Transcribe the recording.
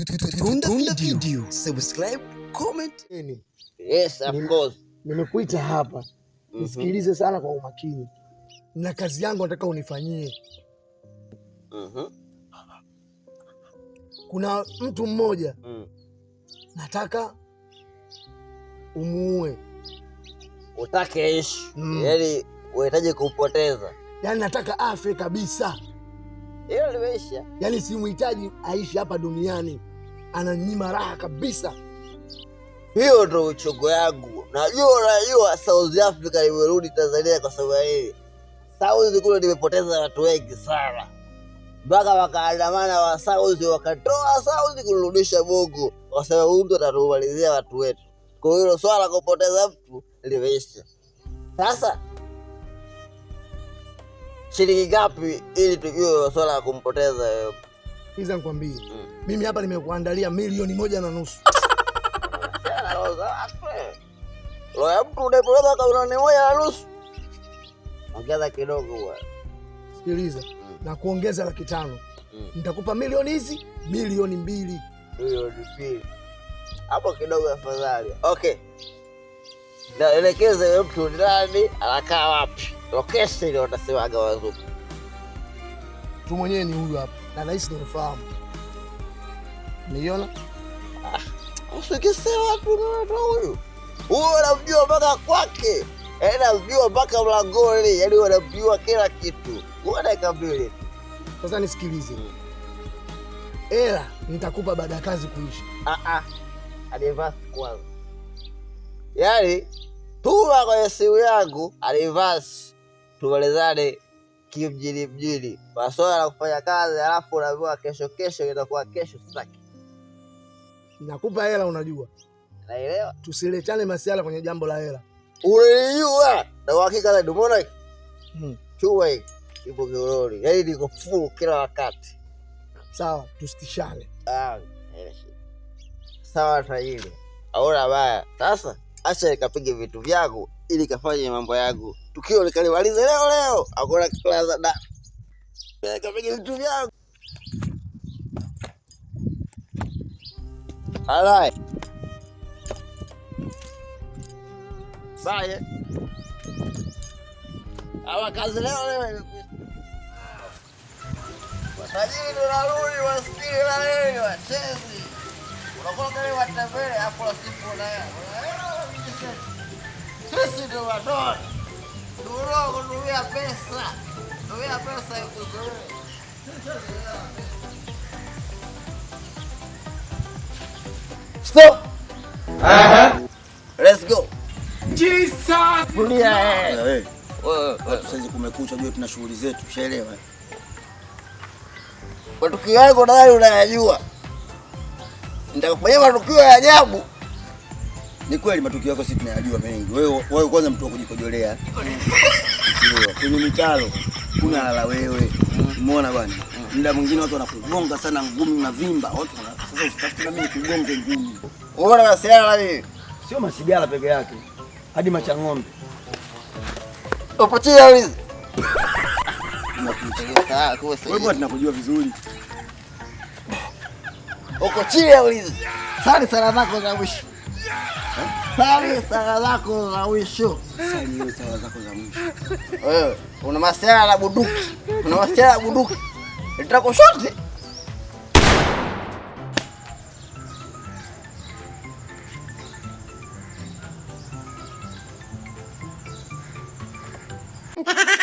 Tunda video, subscribe, comment. Yes, of course. Nimekuita hapa. Nisikilize sana kwa umakini. Na kazi yangu nataka unifanyie. Kuna mtu mmoja nataka umuue. Utake ishi. Yaani unahitaji kupoteza. Yaani nataka afe kabisa. Hiyo limeisha. Yaani simuhitaji aishi hapa duniani. Ananyima raha kabisa. Hiyo ndo uchogo yangu. Najua South Africa imerudi Tanzania kwa sababu hii. South kule nimepoteza watu wengi sana. Mpaka wakaandamana wa South wakatoa South kurudisha Bongo kwa sababu mtu atatumalizia watu wetu. Kwa hiyo swala kupoteza mtu limeisha. Sasa shilingi ngapi ili tujue swala la kumpoteza wewe? Hiza nikwambie. Mimi hapa nimekuandalia 1.5 Roho mtu unapeleka kwa 1.5. Ongeza kidogo bwana. Sikiliza. Na kuongeza 500,000. Nitakupa milioni hizi, milioni 2. Milioni 2. Hapo kidogo afadhali. Okay. Na elekeze mtu ndani anakaa wapi? Location ile utasemaga wazungu. Tu mwenyewe ni huyu hapa. Na rais nimefahamu. Niona? Usikisema tu ndo huyu. Huyu anamjua mpaka kwake. Anamjua mpaka mlangoni, yaani anamjua kila kitu. Uone kabili. Sasa nisikilize. Ela nitakupa baada ya kazi kuisha. Advance kwanza. Yaani tuma kwa simu yangu advance. Tumalizane kimjini. Masuala ya kufanya kazi alafu unaambiwa kesho itakuwa kesho sitaki. Nakupa hela unajua. Naelewa. Tusiletane masiala kwenye jambo la hela. Unajua na uhakika na dumona. Chua hii ipo kiorori. Yaani niko full kila wakati. Sawa, tusitishane. Sawa tajiri. Hauna baya. Sasa acha nikapige vitu vyangu ili kafanye mambo yangu. Tukio likalimalize leo. Hakuna kilaza da. Nikapige vitu vyangu. Alright. Bye. Hawa kazi leo. Watajiri ndo narudi wasikili na leo wachezi. Unakuwa kama watembele hapo sipo na yeye. Sisi ndo watoto. Ndio kutumia pesa. Tumia pesa ikuzoe. Stop. Let's go. Jesus. Wewe. Sasa kumekucha, jua tuna shughuli zetu, ushaelewa? Matukio yako tayari unayajua. Nitakufanyia matukio ya ajabu. Ni kweli matukio yako sisi tunayajua mengi. Wewe kwanza mtu wa kujikojolea. Kwenye mitalo kuna lala wewe. Umeona bwana? Muda mwingine watu wanakugonga sana ngumi na vimba. Watu sasa usitafuti na mimi kugonga ngumi. Unaona masiala nini? Sio masigara peke yake. Hadi machang'ombe. Upatia hizi. Wewe bwana tunakujua vizuri. Uko chini ya ulizi. Sali sala zako za mwisho. Sali sala zako za mwisho. Sali sala zako za mwisho. Wewe una masiala na bunduki. Una masiala na bunduki. Nitakushoti. Ha ha ha!